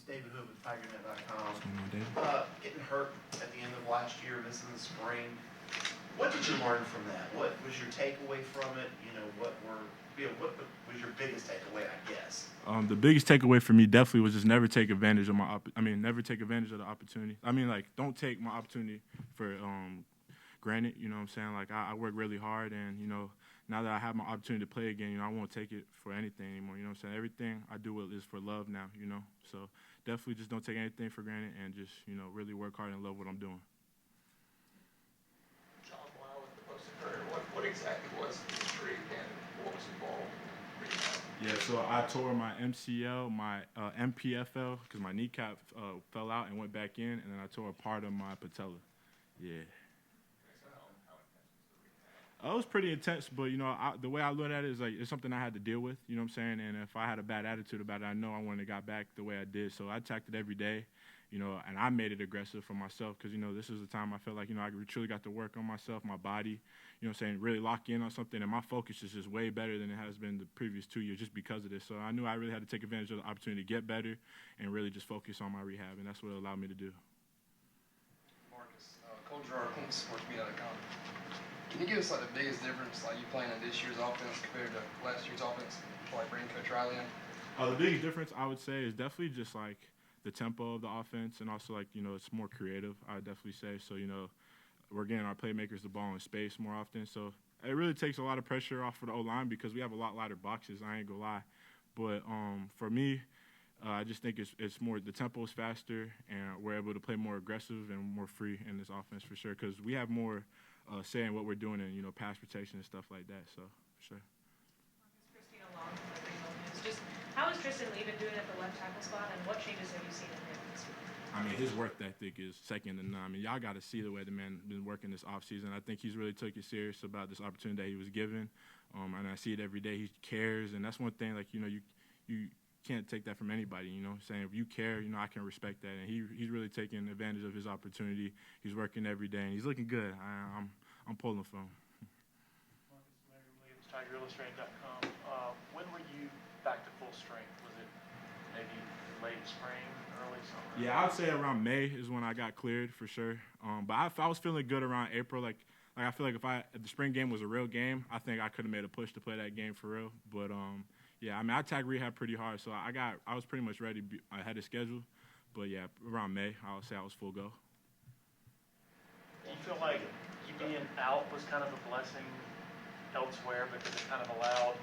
David Hood with TigerNet.com. What's going on, David? Getting hurt at the end of last year, missing the spring. What did you learn from that? What was your takeaway from it? What was your biggest takeaway, I guess? The biggest takeaway for me definitely was just never take advantage of never take advantage of the opportunity. Don't take my opportunity for granted. You know what I'm saying? Like, I work really hard, and now that I have my opportunity to play again, I won't take it for anything anymore. You know what I'm saying? Everything I do is for love now. So definitely just don't take anything for granted, and just really work hard and love what I'm doing. What exactly was the injury and what was involved? Yeah, so I tore my MCL, my MPFL, because my kneecap fell out and went back in, and then I tore a part of my patella. Yeah. It was pretty intense, but the way I look at it is like it's something I had to deal with. You know what I'm saying? And if I had a bad attitude about it, I know I wouldn't have got back the way I did. So I attacked it every day, and I made it aggressive for myself because this is the time I felt like I truly got to work on myself, my body. You know what I'm saying? Really lock in on something, and my focus is just way better than it has been the previous 2 years just because of this. So I knew I really had to take advantage of the opportunity to get better and really just focus on my rehab, and that's what it allowed me to do. Marcus, Coach Gerard, sportsmedia.com. Can you give us the biggest difference you playing in this year's offense compared to last year's offense? Bringing Coach Riley in. The biggest difference I would say is definitely just the tempo of the offense, and also it's more creative. I would definitely say so. We're getting our playmakers the ball in space more often, so it really takes a lot of pressure off for the O-line because we have a lot lighter boxes. I ain't gonna lie, but for me, I just think it's more the tempo is faster, and we're able to play more aggressive and more free in this offense for sure because we have more. Saying what we're doing in pass protection and stuff like that. So for sure. Christina along with just how has Tristan Leigh been doing at the left tackle spot, and what changes have you seen in him this week? His work ethic is second to none. Y'all got to see the way the man been working this offseason. I think he's really took it serious about this opportunity that he was given, and I see it every day. He cares, and that's one thing. You can't take that from anybody. Saying if you care, I can respect that, and he's really taking advantage of his opportunity. He's working every day, and he's looking good. I'm pulling for him. Marcus, TigerIllustrated.com. When were you back to full strength? Was it maybe late spring, early summer? Yeah, I'd say around May is when I got cleared for sure. But I was feeling good around April. I feel like if the spring game was a real game, I think I could have made a push to play that game for real. But yeah, I tagged rehab pretty hard, so I was pretty much ready ahead of schedule. But yeah, around May, I would say I was full go. Do you feel like you being out was kind of a blessing elsewhere because it kind of allowed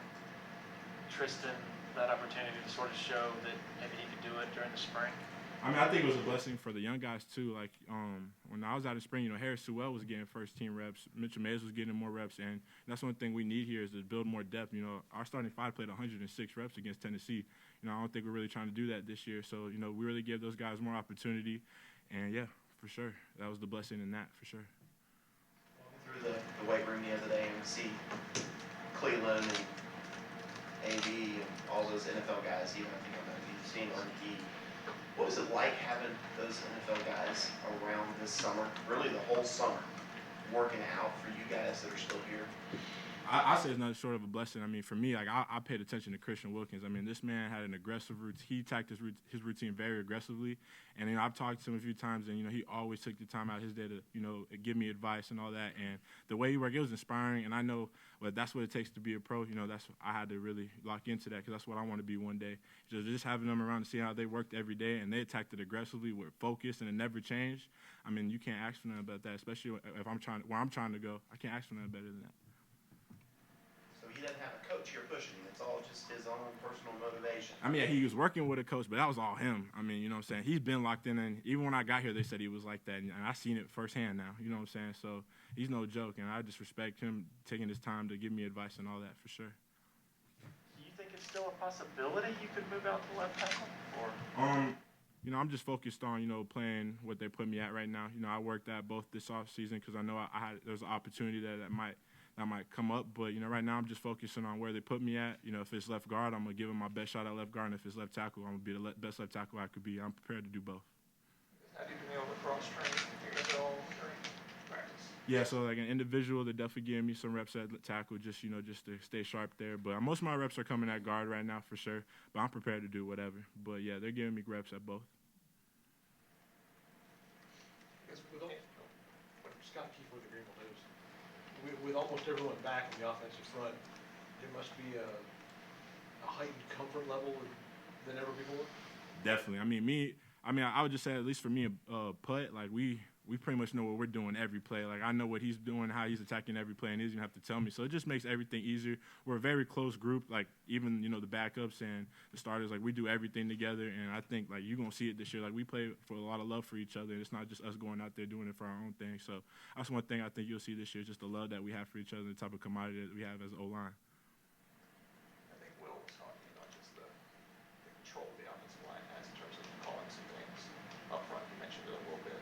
Tristan that opportunity to sort of show that maybe he could do it during the spring? I think it was a blessing for the young guys too. When I was out in spring, Harris Sewell was getting first team reps, Mitchell Mays was getting more reps, and that's one thing we need here is to build more depth. Our starting five played 106 reps against Tennessee. I don't think we're really trying to do that this year. So we really give those guys more opportunity, and yeah, for sure, that was the blessing in that for sure. Through the weight room the other day and see Cleveland and AB and all those NFL guys. I think you've seen on TV. What was it like having those NFL guys around this summer, really the whole summer, working out for you guys that are still here? I say it's nothing short of a blessing. For me, I paid attention to Christian Wilkins. This man had an aggressive routine. He attacked his routine very aggressively. And, I've talked to him a few times, and, he always took the time out of his day to, give me advice and all that. And the way he worked, it was inspiring. And I know that's what it takes to be a pro. I had to really lock into that because that's what I want to be one day. Just having them around to see how they worked every day, and they attacked it aggressively with focus, and it never changed. You can't ask for nothing about that, especially if where I'm trying to go. I can't ask for nothing better than that. He doesn't have a coach here pushing him. It's all just his own personal motivation. Yeah, he was working with a coach, but that was all him. You know what I'm saying? He's been locked in, and even when I got here, they said he was like that, and I seen it firsthand now. You know what I'm saying? So he's no joke, and I just respect him taking his time to give me advice and all that for sure. Do you think it's still a possibility you could move out to left tackle? Or? I'm just focused on, playing what they put me at right now. I worked at both this offseason because I know there's an opportunity that might come up. But, right now I'm just focusing on where they put me at. If it's left guard, I'm going to give him my best shot at left guard. And if it's left tackle, I'm going to be the best left tackle I could be. I'm prepared to do both. How do you feel the cross training? You guys all during practice? Yeah, so like an individual, they're definitely giving me some reps at tackle, just just to stay sharp there. But most of my reps are coming at guard right now for sure. But I'm prepared to do whatever. But yeah, they're giving me reps at both. I guess with all, Scott Keith with the Greenville News, with almost everyone back in the offensive front, there must be a heightened comfort level than ever before. Definitely. I would just say, at least for me, Putt, like we pretty much know what we're doing every play. Like I know what he's doing, how he's attacking every play, and he doesn't have to tell me. So it just makes everything easier. We're a very close group. Like even the backups and the starters, like we do everything together. And I think like you're gonna see it this year. Like we play for a lot of love for each other. And it's not just us going out there doing it for our own thing. So that's one thing I think you'll see this year, just the love that we have for each other, the type of commodity that we have as O-line. I think Will was talking about just the control the offensive line has in terms of calling some things up front. You mentioned it a little bit.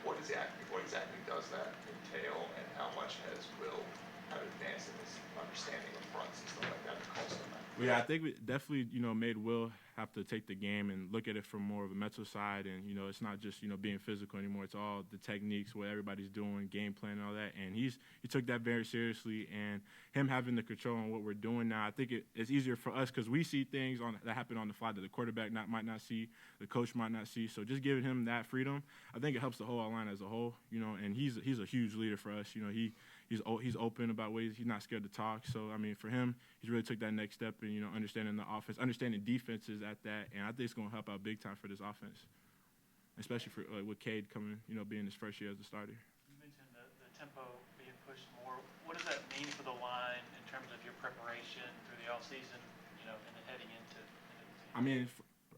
What exactly does that entail, and how much has Will kind of advanced in his understanding of fronts and stuff like that to call some of that? Well, yeah, I think we definitely, made Will have to take the game and look at it from more of a mental side. And, it's not just, being physical anymore. It's all the techniques, what everybody's doing, game plan and all that. And he took that very seriously. And him having the control on what we're doing now, I think it's easier for us because we see things that happen on the fly that the quarterback might not see, the coach might not see. So just giving him that freedom, I think it helps the whole line as a whole, and he's a huge leader for us. He's open about ways. He's not scared to talk. So, for him, he's really took that next step in, understanding the offense, understanding defenses at that. And I think it's going to help out big time for this offense, especially for with Cade coming, being his first year as a starter. You mentioned the tempo being pushed more. What does that mean for the line in terms of your preparation through the offseason, and then heading into the season?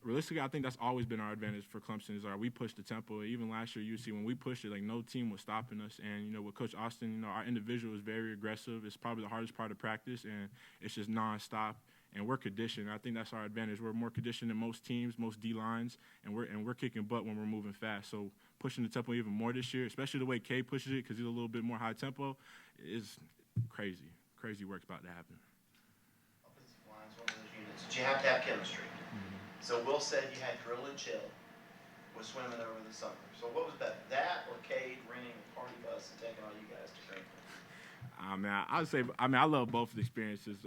Realistically, I think that's always been our advantage for Clemson is we push the tempo. Even last year, you see when we pushed it, like no team was stopping us. And with Coach Austin, our individual is very aggressive. It's probably the hardest part of practice, and it's just nonstop. And we're conditioned. I think that's our advantage. We're more conditioned than most teams, most D lines, and we're kicking butt when we're moving fast. So pushing the tempo even more this year, especially the way Cade pushes it, because he's a little bit more high tempo, is crazy. Crazy work's about to happen. Offensive line's one of those units that you have to have chemistry. So Will said you had drill and chill with swimming over the summer. So what was better, that or Cade renting a party bus and taking all you guys to drink? I would say, I love both the experiences.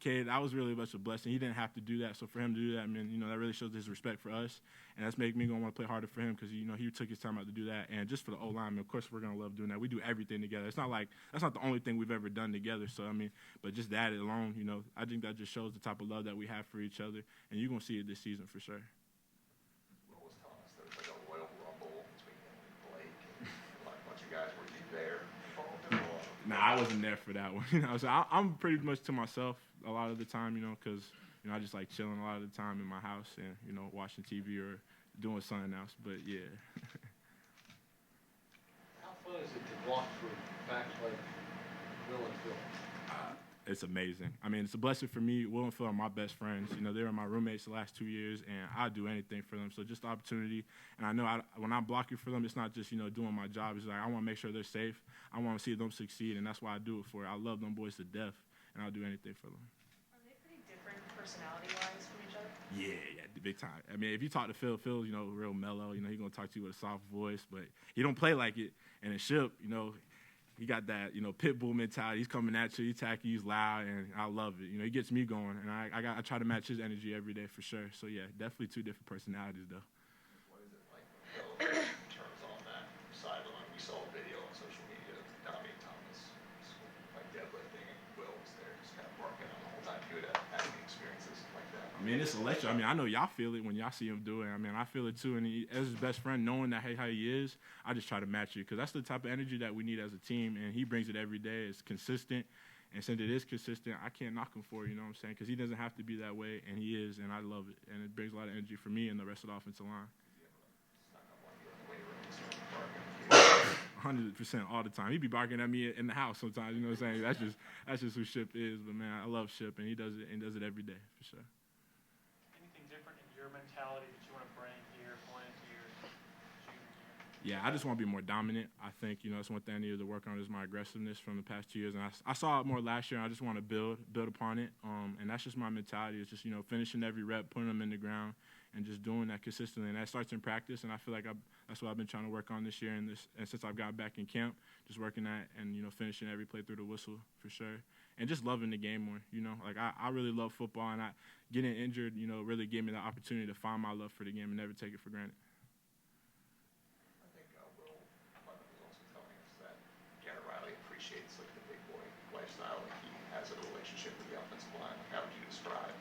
Cade, that was really much a blessing. He didn't have to do that. So for him to do that, that really shows his respect for us. And that's making me going to want to play harder for him because, he took his time out to do that. And just for the O-line, of course, we're going to love doing that. We do everything together. It's not like that's not the only thing we've ever done together. So, but just that alone, I think that just shows the type of love that we have for each other. And you're going to see it this season for sure. Will was telling us there was like a Royal Rumble between him and Blake. And like a bunch of guys, were you there? Nah, I wasn't there for that one. So I'm pretty much to myself a lot of the time, because I just like chilling a lot of the time in my house and watching TV or doing something else. But yeah. How fun is it to block for backs like Will and Phil? It's amazing. It's a blessing for me. Will and Phil are my best friends. They were my roommates the last 2 years, and I'd do anything for them. So just the opportunity. And I know when I'm blocking for them, it's not just, doing my job. It's like I want to make sure they're safe. I want to see them succeed, and that's why I do it for it. I love them boys to death, and I'll do anything for them. Are they pretty different personality-wise from each other? Yeah, big time. If you talk to Phil, real mellow. He's going to talk to you with a soft voice, but he don't play like it. And in Ship, he got that, pit bull mentality. He's coming at you, he's attacking you, he's loud, and I love it. He gets me going, and I try to match his energy every day for sure. So, yeah, definitely two different personalities, though. What is it like when Will turns on that sideline? We saw a video on social media of Damian Thomas like deadlifting, and Will was there just kind of barking on the whole time. You would have any experiences like that? It's electric. I know y'all feel it when y'all see him do it. I feel it too. And as his best friend, knowing that how he is, I just try to match it because that's the type of energy that we need as a team. And he brings it every day. It's consistent. And since it is consistent, I can't knock him for it, because he doesn't have to be that way, and he is, and I love it. And it brings a lot of energy for me and the rest of the offensive line. 100% all the time. He be barking at me in the house sometimes, That's just who Ship is. But, man, I love Ship, and he does it every day for sure. Anything different in your mentality that you want to bring here going into your junior year? Yeah, I just want to be more dominant. I think, it's one thing I needed to work on is my aggressiveness from the past 2 years. And I saw it more last year, and I just want to build upon it. And that's just my mentality. It's just, finishing every rep, putting them in the ground, and just doing that consistently. And that starts in practice, and I feel like that's what I've been trying to work on this year and since I've got back in camp, just working that and, finishing every play through the whistle for sure. And just loving the game more, Like, I really love football, and getting injured, really gave me the opportunity to find my love for the game and never take it for granted. I think Will Shipley was also telling us that Garrett Riley appreciates like the big boy lifestyle. Like he has a relationship with the offensive line. Like, how would you describe,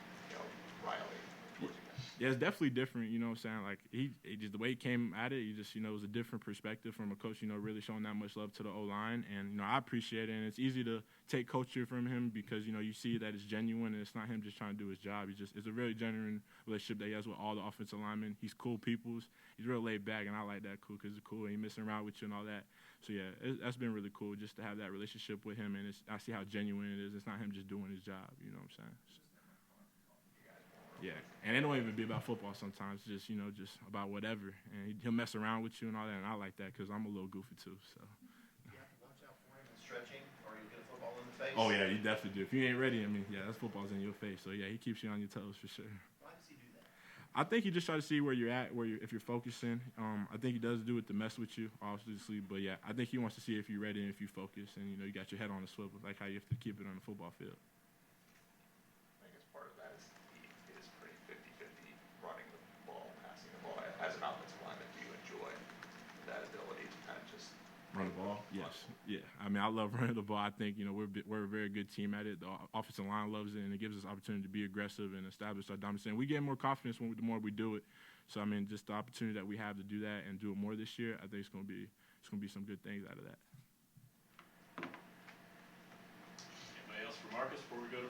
Riley towards you guys? Yeah, it's definitely different, what I'm saying? Like, he just, the way he came at it, it was a different perspective from a coach, really showing that much love to the O-line. And, I appreciate it. And it's easy to take culture from him because, you see that it's genuine and it's not him just trying to do his job. It's a really genuine relationship that he has with all the offensive linemen. He's cool peoples. He's real laid back, and I like that cool because it's cool. And he's messing around with you and all that. So, yeah, that's been really cool just to have that relationship with him. And I see how genuine it is. It's not him just doing his job, you know what I'm saying? Yeah, and it don't even be about football sometimes. Just just about whatever, and he'll mess around with you and all that, and I like that because I'm a little goofy too. So. You have to watch out for him in stretching, or you'll get a football in the face. Oh yeah, you definitely do. If you ain't ready, that football's in your face. So yeah, he keeps you on your toes for sure. Why does he do that? I think he just try to see where you're at, if you're focusing. I think he does do it to mess with you, obviously. But yeah, I think he wants to see if you're ready and if you focus, and you got your head on the swivel, like how you have to keep it on the football field. I guess part of that is he is pretty 50-50 running the ball, passing the ball. As an offensive lineman, do you enjoy that ability to kind of just run the ball? Yes. Yeah. I love running the ball. I think, we're a very good team at it. The offensive line loves it, and it gives us opportunity to be aggressive and establish our dominance. And we get more confidence the more we do it. So, just the opportunity that we have to do that and do it more this year, I think it's going to be some good things out of that. Anybody else for Marcus before we go to